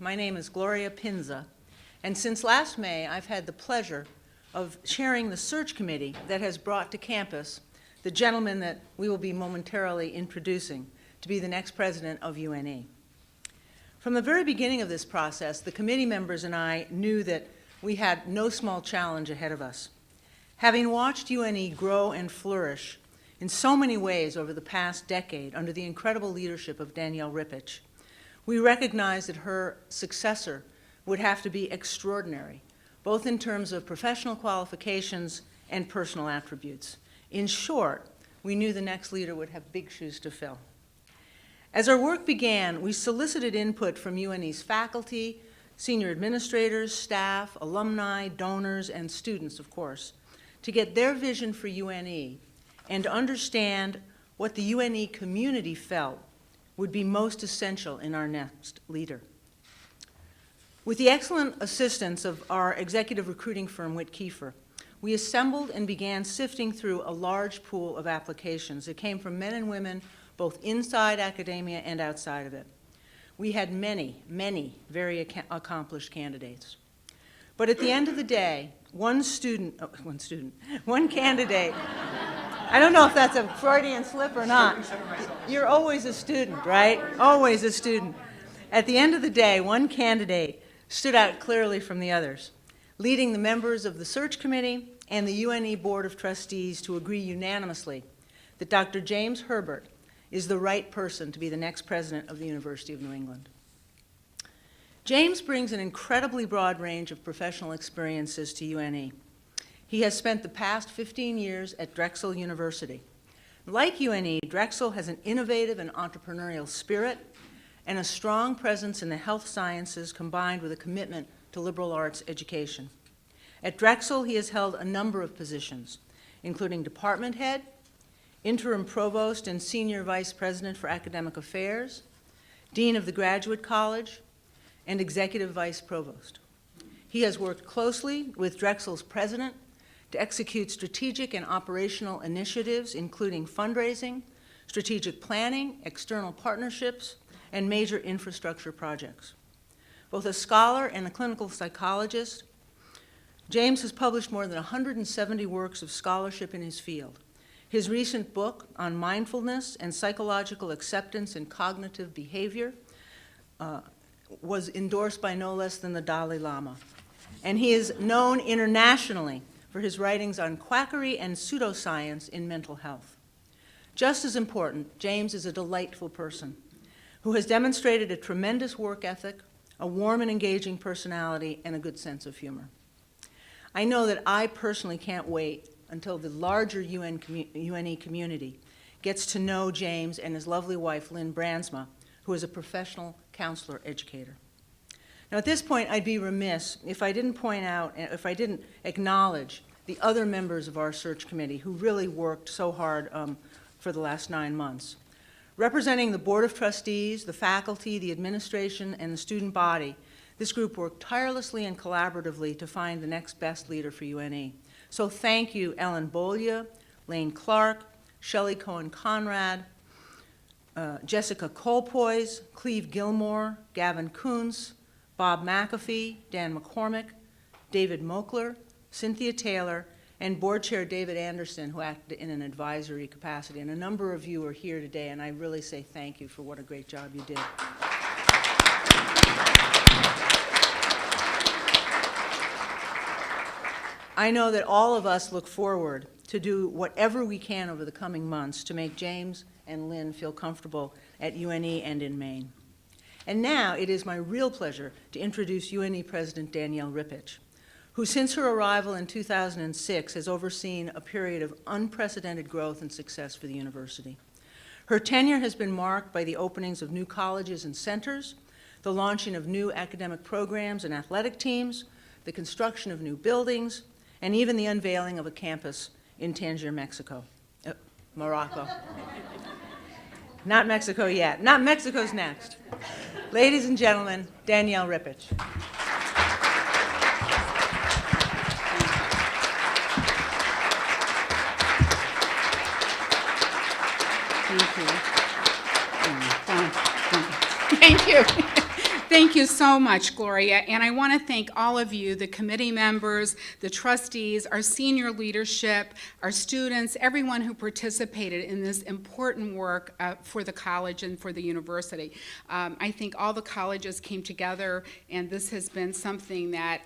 My name is Gloria Pinza, and since last May, I've had the pleasure of chairing the search committee that has brought to campus the gentleman that we will be momentarily introducing to be the next president of UNE. From the very beginning of this process, the committee members and I knew that we had no small challenge ahead of us. Having watched UNE grow and flourish in so many ways over the past decade under the incredible leadership of Danielle Ripich, we recognized that her successor would have to be extraordinary, both in terms of professional qualifications and personal attributes. In short, we knew the next leader would have big shoes to fill. As our work began, we solicited input from UNE's faculty, senior administrators, staff, alumni, donors, and students, of course, to get their vision for UNE and to understand what the UNE community felt would be most essential in our next leader. With the excellent assistance of our executive recruiting firm, Whit Kiefer, we assembled and began sifting through a large pool of applications that came from men and women both inside academia and outside of it. We had many, many very accomplished candidates. But at the end of the day, one candidate, I don't know if that's a Freudian slip or not. You're always a student, right? Always a student. At the end of the day, one candidate stood out clearly from the others, leading the members of the search committee and the UNE Board of Trustees to agree unanimously that Dr. James Herbert is the right person to be the next president of the University of New England. James brings an incredibly broad range of professional experiences to UNE. He has spent the past 15 years at Drexel University. Like UNE, Drexel has an innovative and entrepreneurial spirit and a strong presence in the health sciences combined with a commitment to liberal arts education. At Drexel, he has held a number of positions, including department head, interim provost and senior vice president for academic affairs, dean of the graduate college, and executive vice provost. He has worked closely with Drexel's president to execute strategic and operational initiatives, including fundraising, strategic planning, external partnerships, and major infrastructure projects. Both a scholar and a clinical psychologist, James has published more than 170 works of scholarship in his field. His recent book on mindfulness and psychological acceptance in cognitive behavior was endorsed by no less than the Dalai Lama. And he is known internationally for his writings on quackery and pseudoscience in mental health. Just as important, James is a delightful person who has demonstrated a tremendous work ethic, a warm and engaging personality, and a good sense of humor. I know that I personally can't wait until the larger UNE community gets to know James and his lovely wife, Lynn Bransma, who is a professional counselor educator. Now, at this point, I'd be remiss if I didn't point out, if I didn't acknowledge the other members of our search committee who really worked so hard for the last 9 months. Representing the Board of Trustees, the faculty, the administration, and the student body, this group worked tirelessly and collaboratively to find the next best leader for UNE. So thank you, Ellen Bolya, Lane Clark, Shelley Cohen-Conrad, Jessica Colpoys, Cleve Gilmore, Gavin Kuntz, Bob McAfee, Dan McCormick, David Mokler, Cynthia Taylor, and Board Chair David Anderson, who acted in an advisory capacity. And a number of you are here today, and I really say thank you for what a great job you did. I know that all of us look forward to do whatever we can over the coming months to make James and Lynn feel comfortable at UNE and in Maine. And now it is my real pleasure to introduce UNE President Danielle Ripich, who since her arrival in 2006 has overseen a period of unprecedented growth and success for the university. Her tenure has been marked by the openings of new colleges and centers, the launching of new academic programs and athletic teams, the construction of new buildings, and even the unveiling of a campus in Tangier, Morocco. Not Mexico yet. Not Mexico's next. Ladies and gentlemen, Danielle Ripich. Thank you. Thank you so much, Gloria, and I want to thank all of you, the committee members, the trustees, our senior leadership, our students, everyone who participated in this important work for the college and for the university. I think all the colleges came together, and this has been something that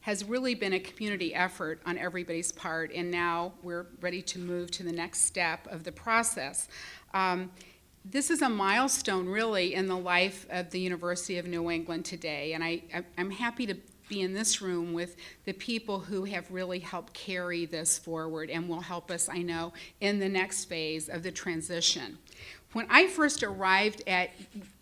has really been a community effort on everybody's part, and now we're ready to move to the next step of the process. This is a milestone, really, in the life of the University of New England today, and I'm happy to be in this room with the people who have really helped carry this forward and will help us, I know, in the next phase of the transition. When I first arrived at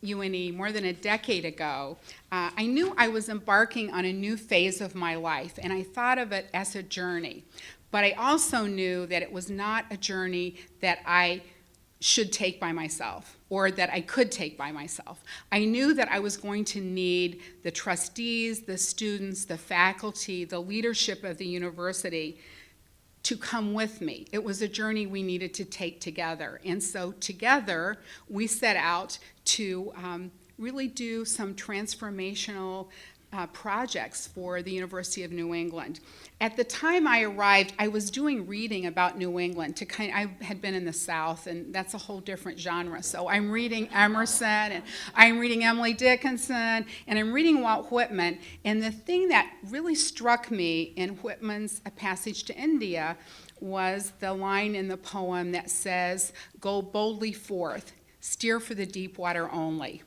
UNE more than a decade ago, I knew I was embarking on a new phase of my life, and I thought of it as a journey. But I also knew that it was not a journey that I should take by myself, or that I could take by myself. I knew that I was going to need the trustees, the students, the faculty, the leadership of the university to come with me. It was a journey we needed to take together. And so together, we set out to really do some transformational projects for the University of New England. At the time I arrived, I was doing reading about New England. I had been in the South, and that's a whole different genre. So I'm reading Emerson, and I'm reading Emily Dickinson, and I'm reading Walt Whitman. And the thing that really struck me in Whitman's A Passage to India was the line in the poem that says, "Go boldly forth, steer for the deep water only."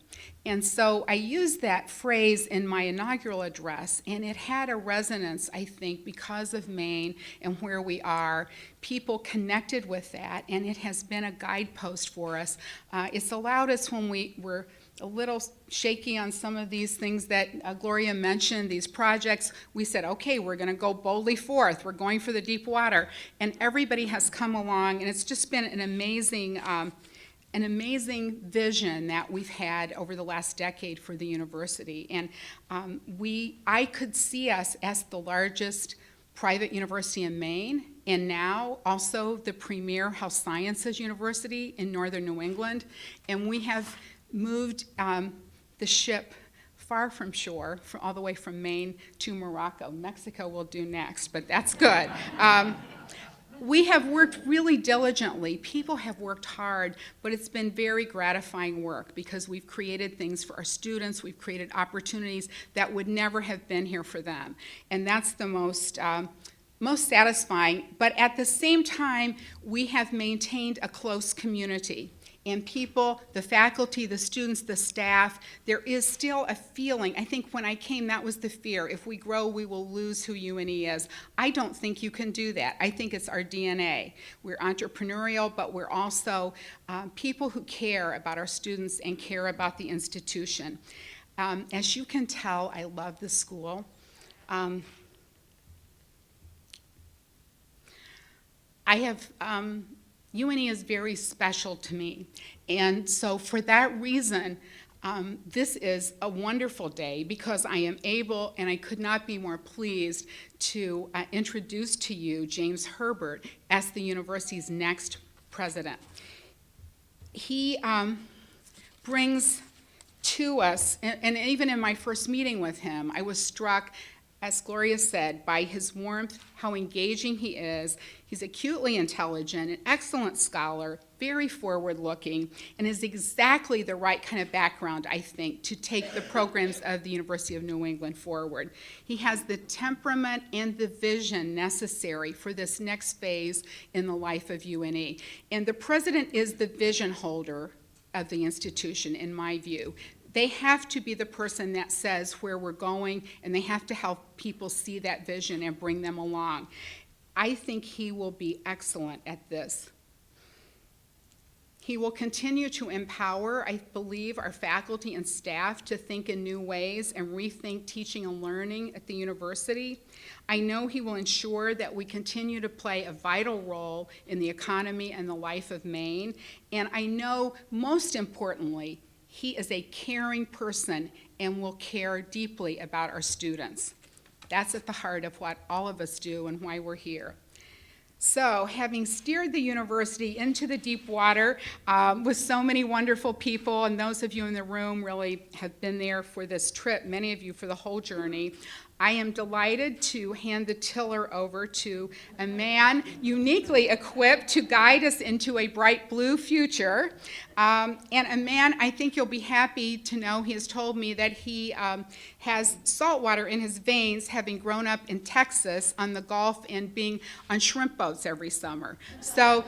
And so I used that phrase in my inaugural address, and it had a resonance, I think, because of Maine and where we are. People connected with that, and it has been a guidepost for us. It's allowed us, when we were a little shaky on some of these things that Gloria mentioned, these projects, we said, okay, we're going to go boldly forth. We're going for the deep water. And everybody has come along, and it's just been an amazing vision that we've had over the last decade for the university. And I could see us as the largest private university in Maine, and now also the premier health sciences university in northern New England. And we have moved the ship far from shore, all the way from Maine to Morocco. Mexico will do next, but that's good. We have worked really diligently. People have worked hard, but it's been very gratifying work because we've created things for our students. We've created opportunities that would never have been here for them. And that's the most satisfying. But at the same time, we have maintained a close community. And people, the faculty, the students, the staff, there is still a feeling. I think when I came, that was the fear. If we grow, we will lose who UNE is. I don't think you can do that. I think it's our DNA. We're entrepreneurial, but we're also people who care about our students and care about the institution. As you can tell, I love the school. UNE is very special to me, and so for that reason, this is a wonderful day because I am able, and I could not be more pleased, to introduce to you James Herbert as the university's next president. He brings to us, and even in my first meeting with him, I was struck, as Gloria said, by his warmth, how engaging he is. He's acutely intelligent, an excellent scholar, very forward-looking, and is exactly the right kind of background, I think, to take the programs of the University of New England forward. He has the temperament and the vision necessary for this next phase in the life of UNE. And the president is the vision holder of the institution, in my view. They have to be the person that says where we're going, and they have to help people see that vision and bring them along. I think he will be excellent at this. He will continue to empower, I believe, our faculty and staff to think in new ways and rethink teaching and learning at the university. I know he will ensure that we continue to play a vital role in the economy and the life of Maine. And I know, most importantly, he is a caring person and will care deeply about our students. That's at the heart of what all of us do and why we're here. So, having steered the university into the deep water with so many wonderful people, and those of you in the room really have been there for this trip, many of you for the whole journey, I am delighted to hand the tiller over to a man uniquely equipped to guide us into a bright blue future, and a man I think you'll be happy to know. He has told me that he has salt water in his veins, having grown up in Texas on the Gulf and being on shrimp boats every summer. So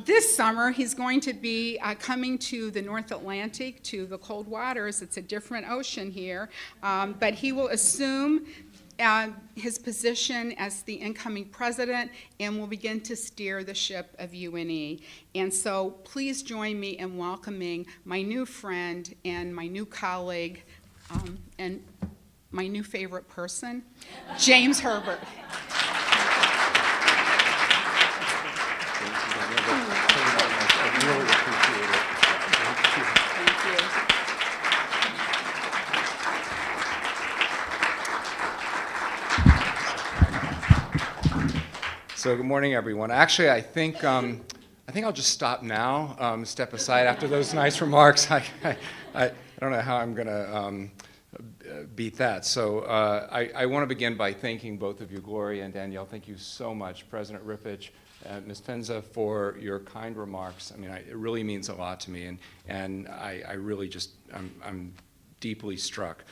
this summer, he's going to be coming to the North Atlantic, to the cold waters. It's a different ocean here, but he will assume his position as the incoming president and will begin to steer the ship of UNE. And so please join me in welcoming my new friend and my new colleague and my new favorite person, James Herbert. So good morning, everyone. Actually, I think I'll just stop now, step aside after those nice remarks. I don't know how I'm going to beat that. So I want to begin by thanking both of you, Gloria and Danielle. Thank you so much, President Rippich, Ms. Penza, for your kind remarks. I mean, it really means a lot to me, and I really just, I'm deeply struck.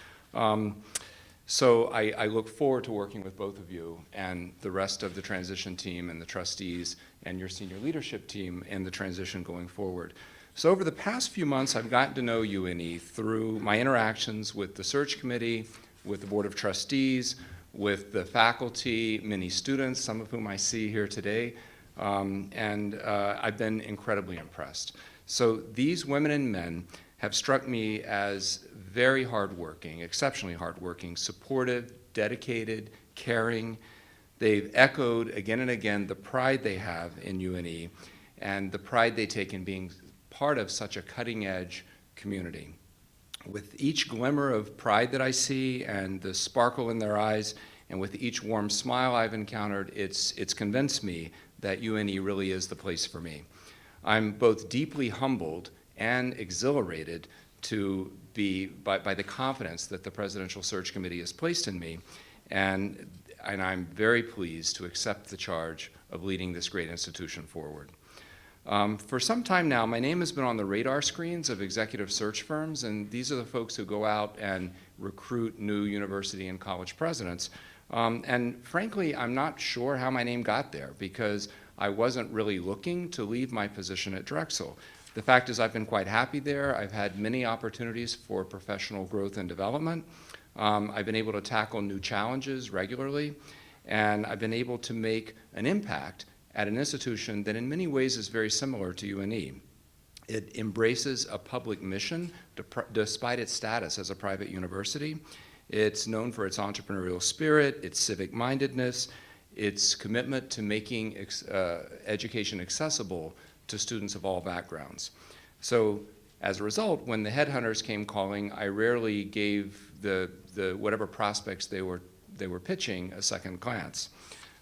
So I look forward to working with both of you and the rest of the transition team and the trustees and your senior leadership team in the transition going forward. So over the past few months, I've gotten to know UNE through my interactions with the search committee, with the board of trustees, with the faculty, many students, some of whom I see here today, and I've been incredibly impressed. So these women and men have struck me as very hardworking, exceptionally hardworking, supportive, dedicated, caring. They've echoed again and again the pride they have in UNE and the pride they take in being part of such a cutting-edge community. With each glimmer of pride that I see and the sparkle in their eyes, and with each warm smile I've encountered, it's convinced me that UNE really is the place for me. I'm both deeply humbled and exhilarated to be by the confidence that the Presidential Search Committee has placed in me, and I'm very pleased to accept the charge of leading this great institution forward. For some time now, my name has been on the radar screens of executive search firms, and these are the folks who go out and recruit new university and college presidents. And frankly, I'm not sure how my name got there, because I wasn't really looking to leave my position at Drexel. The fact is I've been quite happy there. I've had many opportunities for professional growth and development. I've been able to tackle new challenges regularly, and I've been able to make an impact at an institution that in many ways is very similar to UNE. It embraces a public mission despite its status as a private university. It's known for its entrepreneurial spirit, its civic mindedness, its commitment to making education accessible to students of all backgrounds. So as a result, when the headhunters came calling, I rarely gave the whatever prospects they were pitching a second glance.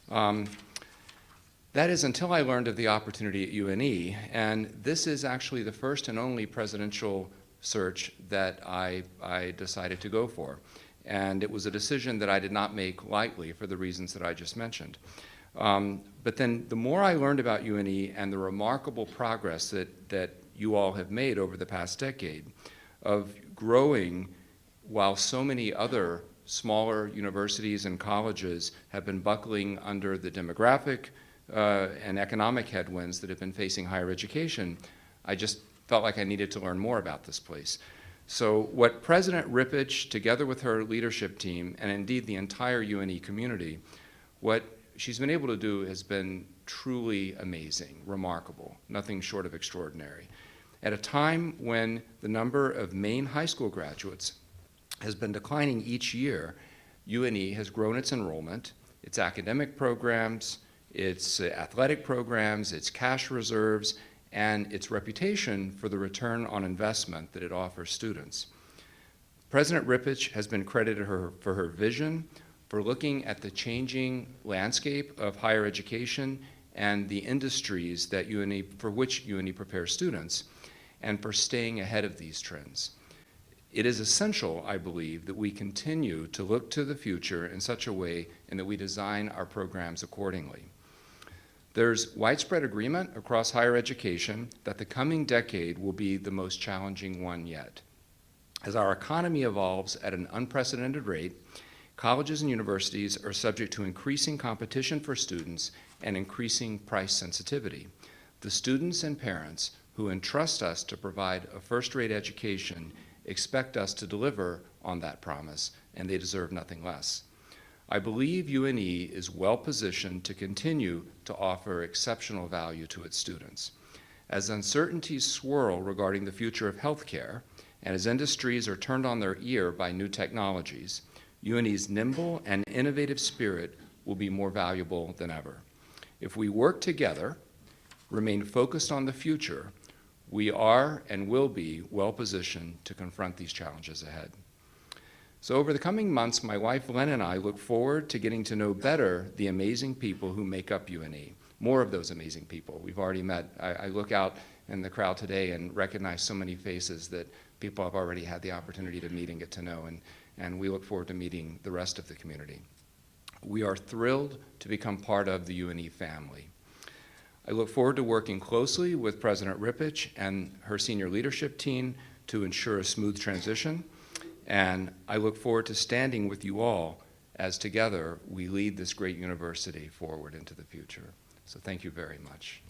That is until I learned of the opportunity at UNE, and this is actually the first and only presidential search that I decided to go for. And it was a decision that I did not make lightly for the reasons that I just mentioned. But then the more I learned about UNE and the remarkable progress that you all have made over the past decade of growing while so many other smaller universities and colleges have been buckling under the demographic and economic headwinds that have been facing higher education, I just felt like I needed to learn more about this place. So what President Rippich, together with her leadership team, and indeed the entire UNE community, what she's been able to do has been truly amazing, remarkable, nothing short of extraordinary. At a time when the number of Maine high school graduates has been declining each year, UNE has grown its enrollment, its academic programs, its athletic programs, its cash reserves, and its reputation for the return on investment that it offers students. President Rippich has been credited for her vision, for looking at the changing landscape of higher education and the industries that for which UNE prepares students, and for staying ahead of these trends. It is essential, I believe, that we continue to look to the future in such a way and that we design our programs accordingly. There's widespread agreement across higher education that the coming decade will be the most challenging one yet. As our economy evolves at an unprecedented rate, colleges and universities are subject to increasing competition for students and increasing price sensitivity. The students and parents who entrust us to provide a first-rate education expect us to deliver on that promise, and they deserve nothing less. I believe UNE is well positioned to continue to offer exceptional value to its students. As uncertainties swirl regarding the future of healthcare, and as industries are turned on their ear by new technologies, UNE's nimble and innovative spirit will be more valuable than ever. If we work together, remain focused on the future, we are and will be well positioned to confront these challenges ahead. So over the coming months, my wife Len and I look forward to getting to know better the amazing people who make up UNE, more of those amazing people we've already met. I look out in the crowd today and recognize so many faces that people have already had the opportunity to meet and get to know, and we look forward to meeting the rest of the community. We are thrilled to become part of the UNE family. I look forward to working closely with President Ripich and her senior leadership team to ensure a smooth transition, and I look forward to standing with you all as together we lead this great university forward into the future. So thank you very much.